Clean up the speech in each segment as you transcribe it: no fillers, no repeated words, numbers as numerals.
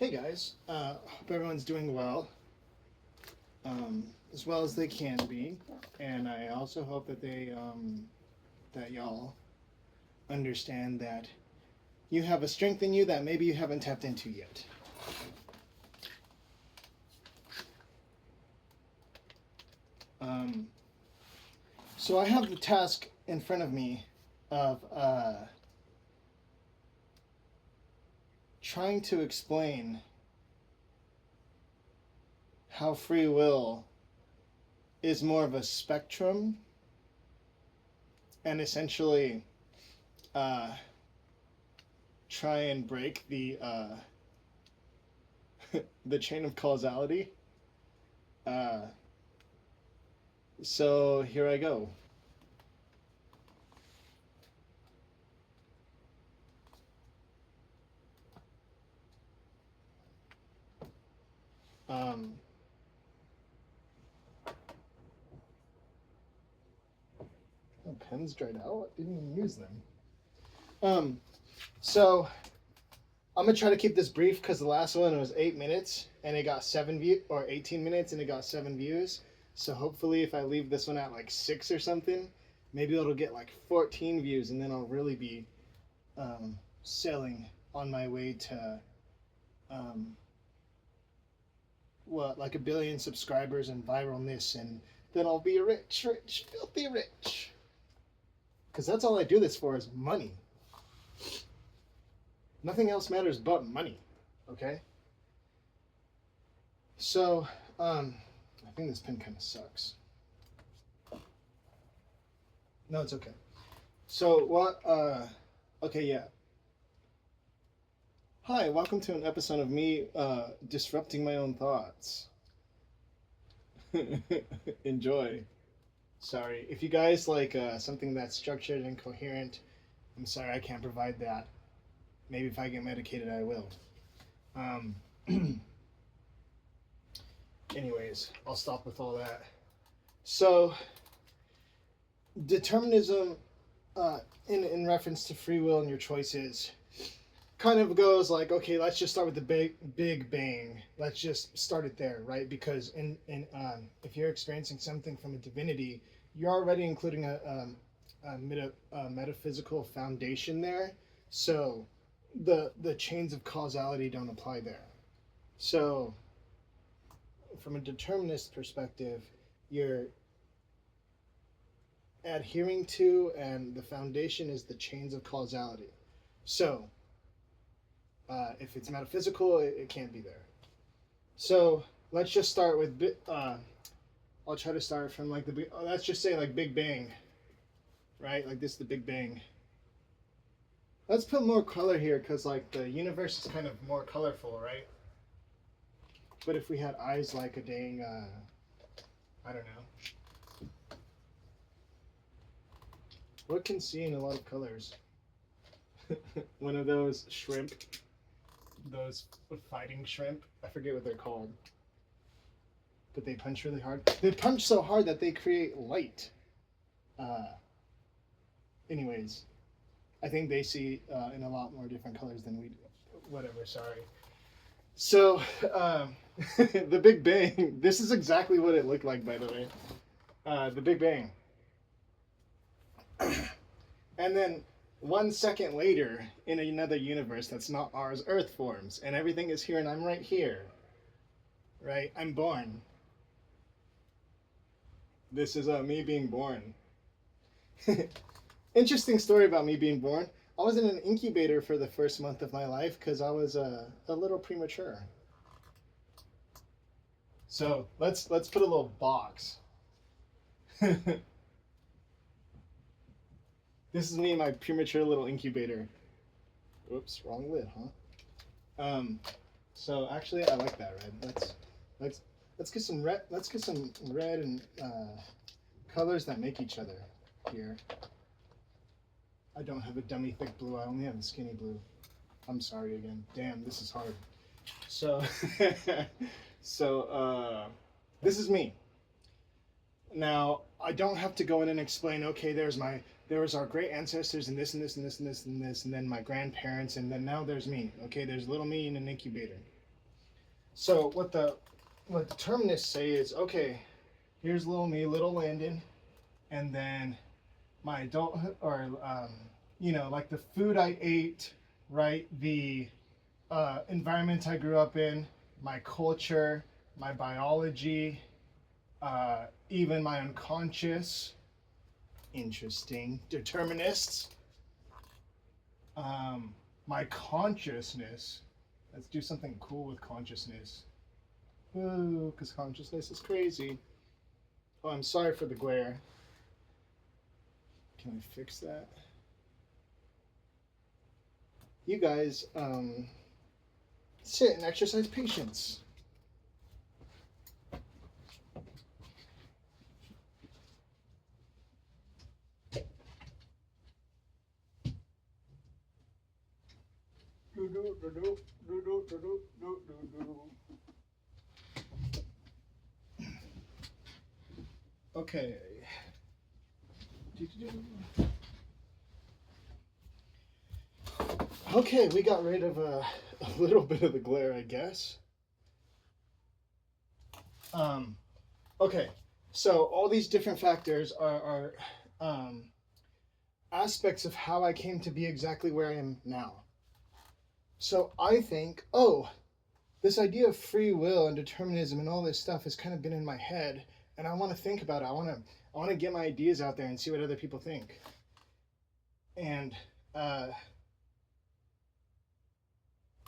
Hey guys, hope everyone's doing as well as they can be, and I also hope that that y'all understand that you have a strength in you that maybe you haven't tapped into yet. Um, so I have the task in front of me of trying to explain how free will is more of a spectrum and essentially uh, try and break the chain of causality. Uh, so here I go. Um, oh, pens dried out. Didn't even use them. So I'm gonna try to keep this brief because the last one was 8 minutes and it got 7 views, or 18 minutes and it got 7 views. So hopefully, if I leave this one at like 6 or something, maybe it'll get like 14 views, and then I'll really be sailing on my way to um, what, like 1 billion subscribers and viralness, and then I'll be rich, rich, filthy rich. Because that's all I do this for is money. Nothing else matters but money. Okay? So, I think this pen kind of sucks. No, it's okay. So, okay, yeah. Hi, welcome to an episode of me disrupting my own thoughts. Enjoy. Sorry. If you guys like something that's structured and coherent, I'm sorry I can't provide that. Maybe if I get medicated, I will. Um, anyways, I'll stop with all that. So, determinism, in reference to free will and your choices, kind of goes like, okay, let's just start with the big bang. Let's just start it there, right? Because if you're experiencing something from a divinity, you're already including a metaphysical foundation there. So the chains of causality don't apply there. So from a determinist perspective, you're adhering to, and the foundation is the chains of causality. So if it's metaphysical, it can't be there. So let's just start with I'll try to start from like let's just say like Big Bang, right? Like this is the Big Bang. Let's put more color here because like the universe is kind of more colorful, right? But if we had eyes like a dang, I don't know. What can see in a lot of colors? One of those shrimp, those fighting shrimp. I forget what they're called. But they punch really hard. They punch so hard that they create light. Anyways, I think they see in a lot more different colors than we do. Whatever, sorry. So, the Big Bang, this is exactly what it looked like, by the way. The Big Bang. And then 1 second later, in another universe that's not ours, Earth forms, and everything is here, and I'm right here. Right? I'm born. This is me being born. Interesting story about me being born. I was in an incubator for the first month of my life because I was a little premature. So let's put a little box. This is me in my premature little incubator. Oops, wrong lid, huh? So actually, I like that red. Let's get some red. Let's get some red and colors that make each other here. I don't have a dummy thick blue. I only have a skinny blue. I'm sorry again. Damn, this is hard. So, this is me. Now, I don't have to go in and explain, okay, there was our great ancestors and this and this and this and this and this, and then my grandparents, and then now there's me. Okay, there's little me in an incubator. So what determinists say is, okay, here's little me, little Landon, and then my adulthood, or like the food I ate, right? The environment I grew up in, my culture, my biology, even my unconscious. Interesting. Determinists. My consciousness. Let's do something cool with consciousness. Ooh, because consciousness is crazy. Oh, I'm sorry for the glare. Can we fix that? You guys, sit and exercise patience. Okay. Okay, we got rid of a little bit of the glare, I guess. Okay, so all these different factors are aspects of how I came to be exactly where I am now. So I think, oh, this idea of free will and determinism and all this stuff has kind of been in my head, and I want to think about it. I want to get my ideas out there and see what other people think. And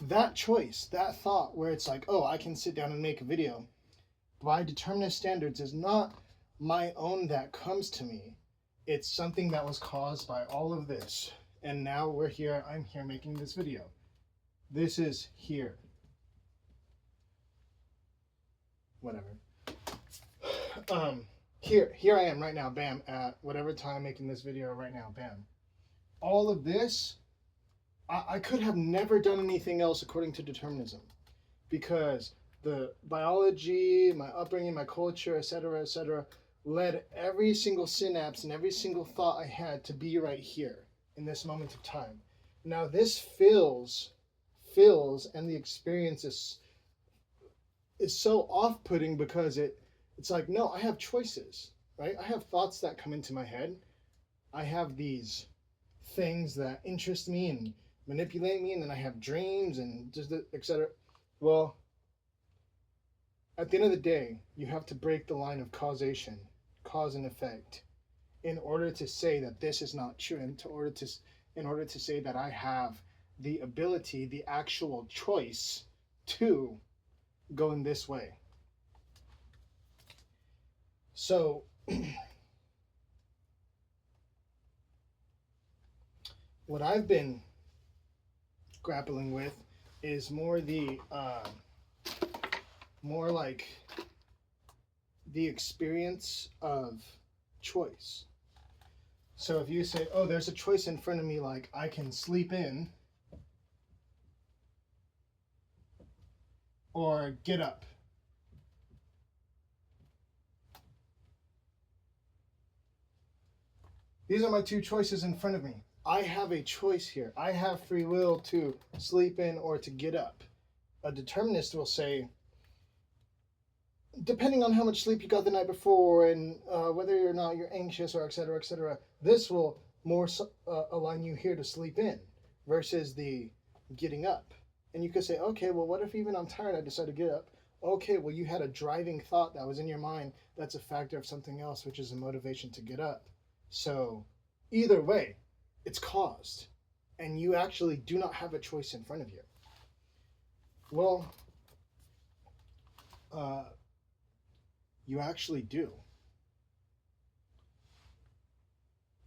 that choice, that thought, where it's like, oh, I can sit down and make a video, by determinist standards, is not my own that comes to me. It's something that was caused by all of this. And now we're here, I'm here making this video. This is here. Whatever. Here I am right now, bam, at whatever time making this video right now, bam. All of this, I could have never done anything else according to determinism, because the biology, my upbringing, my culture, etc., led every single synapse and every single thought I had to be right here in this moment of time. Now this fills, and the experience is so off-putting, because it's like, no, I have choices, right? I have thoughts that come into my head. I have these things that interest me and manipulate me, and then I have dreams and just etc. Well, at the end of the day, you have to break the line of causation, cause and effect, in order to say that this is not true, and in order to say that I have the ability, the actual choice to go in this way. So what I've been grappling with is more like the experience of choice. So if you say, oh, there's a choice in front of me, like I can sleep in or get up. These are my two choices in front of me. I have a choice here. I have free will to sleep in or to get up. A determinist will say, depending on how much sleep you got the night before, and whether or not you're anxious, or etc., this will more align you here to sleep in versus the getting up. And you could say, okay, well, what if even I'm tired, I decide to get up? Okay, well, you had a driving thought that was in your mind that's a factor of something else, which is a motivation to get up. So either way, it's caused, and you actually do not have a choice in front of you. Well, you actually do.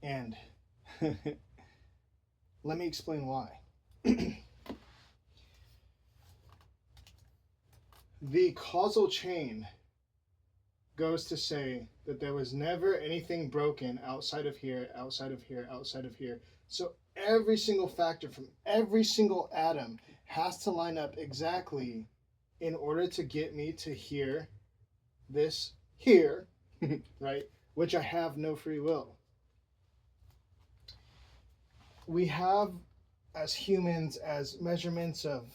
And let me explain why. The causal chain goes to say that there was never anything broken outside of here, outside of here, outside of here. So every single factor from every single atom has to line up exactly in order to get me to here, this here, right? Which I have no free will. We have, as humans, as measurements of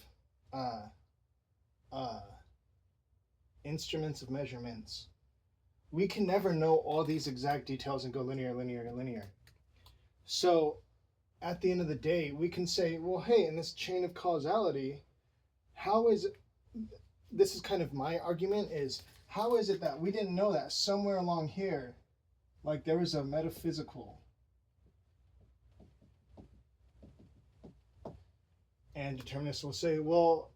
instruments of measurements. We can never know all these exact details and go linear, linear, linear. So at the end of the day, we can say, well, hey, in this chain of causality, how is it, this is kind of my argument, is how is it that we didn't know that somewhere along here, like there was a metaphysical, and determinists will say, well,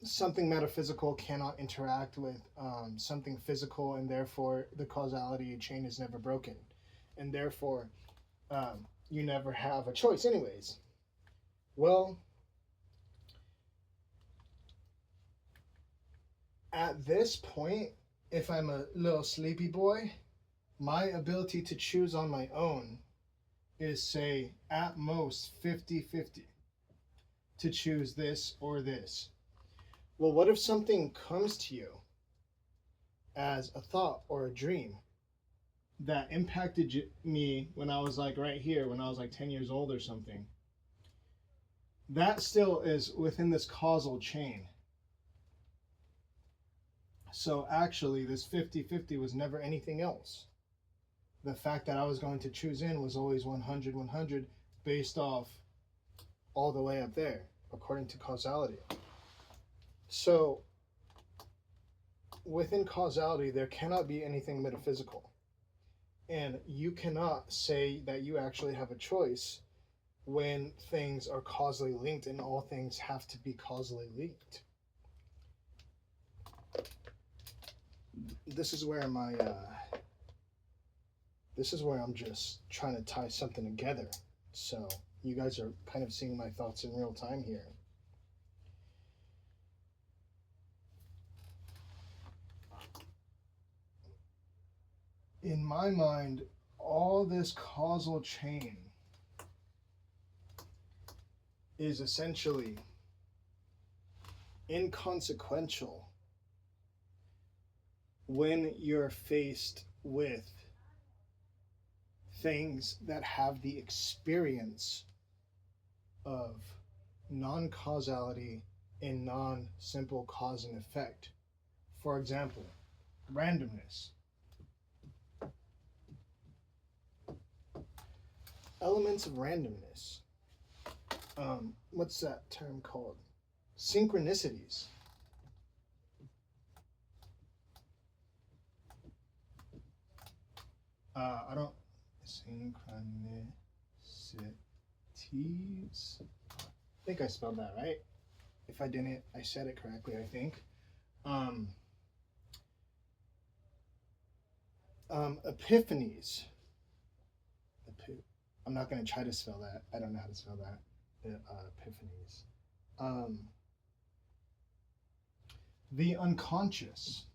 something metaphysical cannot interact with something physical, and therefore the causality chain is never broken, and therefore you never have a choice anyways. Well, at this point, if I'm a little sleepy boy, my ability to choose on my own is, say, at most 50-50 to choose this or this. Well, what if something comes to you as a thought or a dream that impacted me when I was like right here, when I was like 10 years old or something? That still is within this causal chain. So actually, this 50-50 was never anything else. The fact that I was going to choose in was always 100-100 based off all the way up there, according to causality. So within causality, there cannot be anything metaphysical. And you cannot say that you actually have a choice when things are causally linked, and all things have to be causally linked. This is where I'm just trying to tie something together. So you guys are kind of seeing my thoughts in real time here. In my mind, all this causal chain is essentially inconsequential when you're faced with things that have the experience of non-causality and non-simple cause and effect. For example, randomness. Elements of randomness. What's that term called? Synchronicities. I don't. Synchronicities. I think I spelled that right. If I didn't, I said it correctly, I think. Epiphanies. I'm not going to try to spell that. I don't know how to spell that. Epiphanies. The unconscious.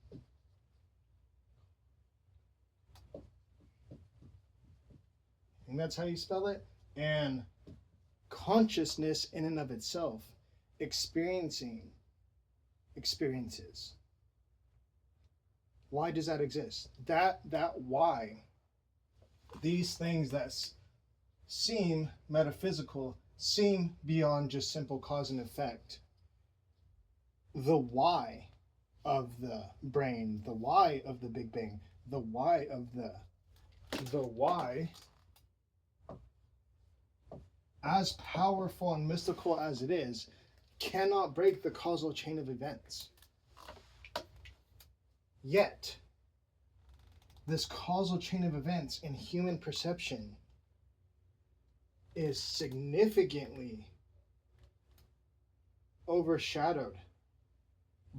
And that's how you spell it. And consciousness in and of itself, experiencing experiences. Why does that exist? That why these things that seem metaphysical, seem beyond just simple cause and effect. The why of the brain, the why of the Big Bang, the why of the why, as powerful and mystical as it is, cannot break the causal chain of events. Yet, this causal chain of events in human perception is significantly overshadowed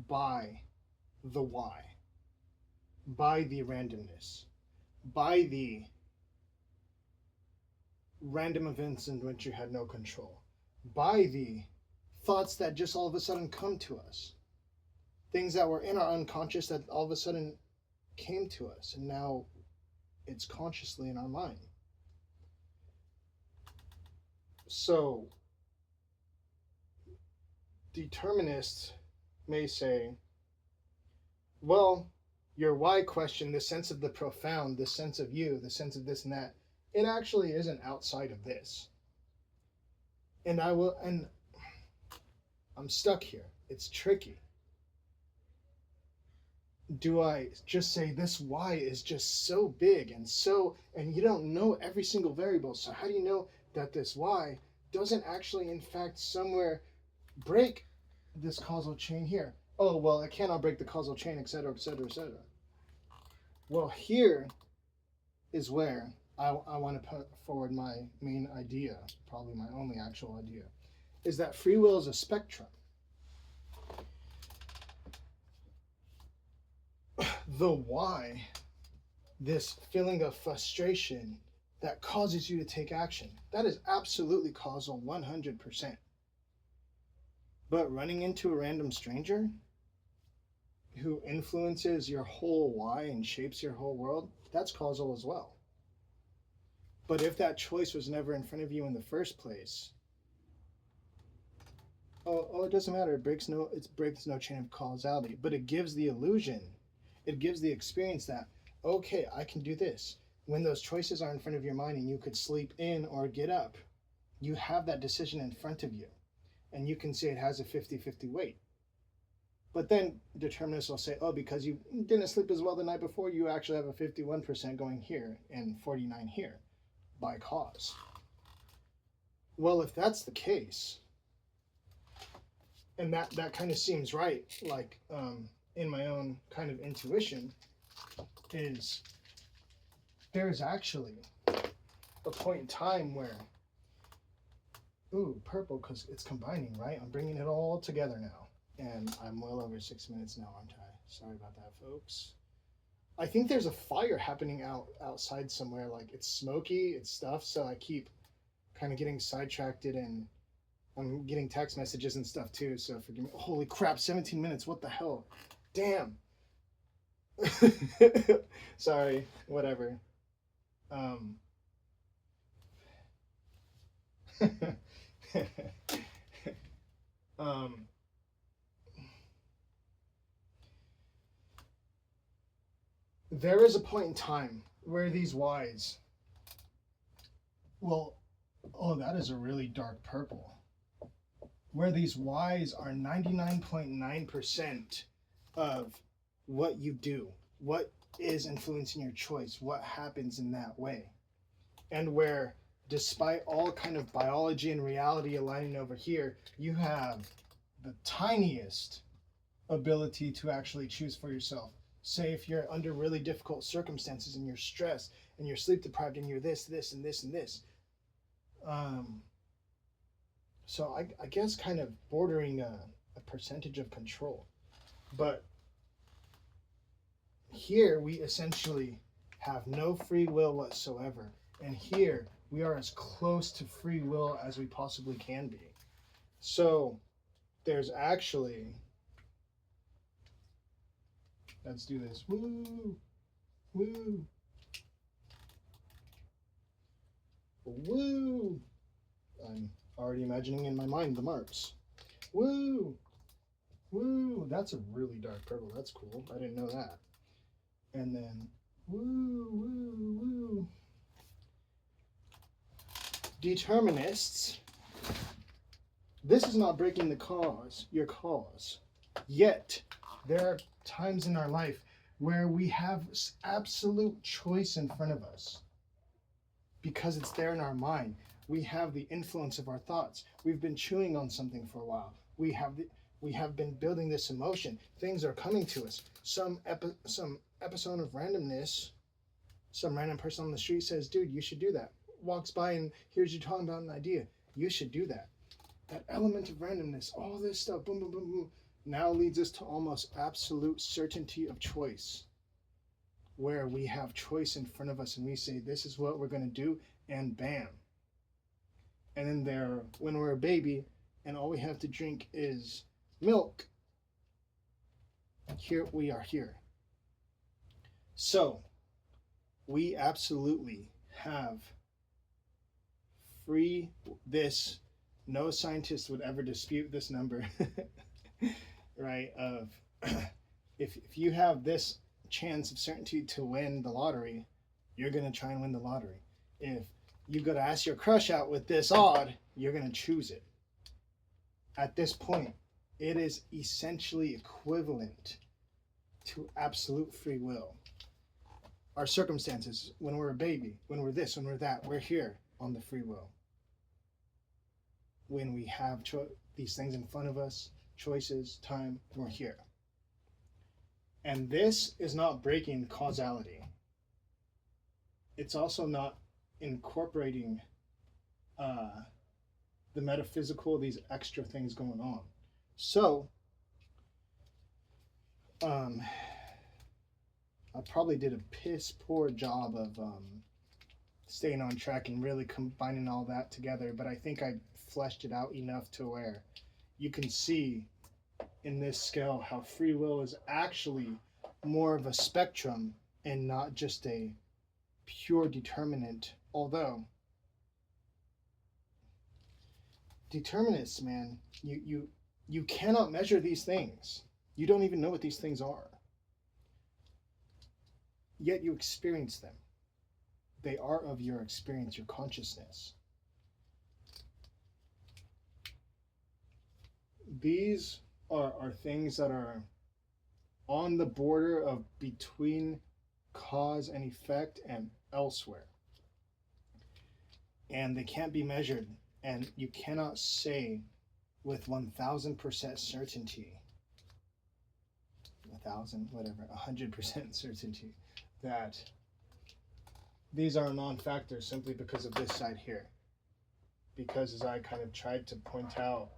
by the why, by the randomness, by the random events in which you had no control, by the thoughts that just all of a sudden come to us, things that were in our unconscious that all of a sudden came to us, and now it's consciously in our mind. So, determinists may say, well, your why question, the sense of the profound, the sense of you, the sense of this and that, it actually isn't outside of this. And I'm stuck here. It's tricky. do I just say this y is just so big and you don't know every single variable, so how do you know that this y doesn't actually in fact somewhere break this causal chain here? Oh, well, it cannot break the causal chain, etc., etc., etc. Well, here is where I want to put forward my main idea, probably my only actual idea, is that free will is a spectrum. The why, this feeling of frustration that causes you to take action, that is absolutely causal 100%. But running into a random stranger who influences your whole why and shapes your whole world, that's causal as well. But if that choice was never in front of you in the first place, it doesn't matter. It breaks no chain of causality, but it gives the illusion, it gives the experience that, okay, I can do this. When those choices are in front of your mind and you could sleep in or get up, you have that decision in front of you, and you can say it has a 50-50 weight. But then determinists will say, oh, because you didn't sleep as well the night before, you actually have a 51% going here and 49 here by cause. Well, if that's the case, and that kind of seems right, like in my own kind of intuition, is there's actually a point in time where, ooh, purple, because it's combining, right? I'm bringing it all together now. And I'm well over 6 minutes now, aren't I? Sorry about that, folks. I think there's a fire happening outside somewhere. Like, it's smoky, it's stuff, so I keep kind of getting sidetracked, and I'm getting text messages and stuff too, so forgive me. Holy crap, 17 minutes, what the hell? Damn. Sorry, whatever. There is a point in time where these Ys, well, oh, that is a really dark purple, where these Ys are 99.9% of what you do, what is influencing your choice, what happens in that way. And where, despite all kind of biology and reality aligning over here, you have the tiniest ability to actually choose for yourself. Say if you're under really difficult circumstances and you're stressed and you're sleep deprived and you're this, and this, and this. So I guess kind of bordering a percentage of control. But here we essentially have no free will whatsoever. And here we are as close to free will as we possibly can be. So there's actually, let's do this. Woo! Woo! Woo! I'm already imagining in my mind the marks. Woo! Woo! That's a really dark purple. That's cool. I didn't know that. And then, woo, woo, woo. Determinists, this is not breaking the cause, your cause. Yet, there are times in our life where we have absolute choice in front of us because it's there in our mind. We have the influence of our thoughts. We've been chewing on something for a while. We have been building this emotion. Things are coming to us. Some episode of randomness, some random person on the street says, dude, you should do that. Walks by and hears you talking about an idea. You should do that. That element of randomness, all this stuff, boom, boom, boom, boom, now leads us to almost absolute certainty of choice, where we have choice in front of us and we say, this is what we're going to do, and bam. And then when we're a baby and all we have to drink is milk, here we are here. So we absolutely have this, no scientist would ever dispute this number, right? Of if you have this chance of certainty to win the lottery, you're going to try and win the lottery. If you got to ask your crush out with this odd, you're going to choose it. At this point, it is essentially equivalent to absolute free will. Our circumstances, when we're a baby, when we're this, when we're that, we're here on the free will. When we have these things in front of us, choices, time, we're here. And this is not breaking causality. It's also not incorporating the metaphysical, these extra things going on. So, I probably did a piss poor job of staying on track and really combining all that together, but I think I fleshed it out enough to where you can see in this scale how free will is actually more of a spectrum and not just a pure determinant. Although determinists, man, you cannot measure these things. You don't even know what these things are. Yet you experience them. They are of your experience, your consciousness. These are things that are on the border of between cause and effect and elsewhere. And they can't be measured, and you cannot say with 1000% certainty, 100% certainty, that these are non-factors simply because of this side here. Because as I kind of tried to point out,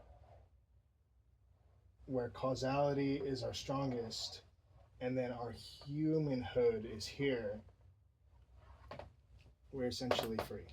where causality is our strongest, and then our humanhood is here, we're essentially free.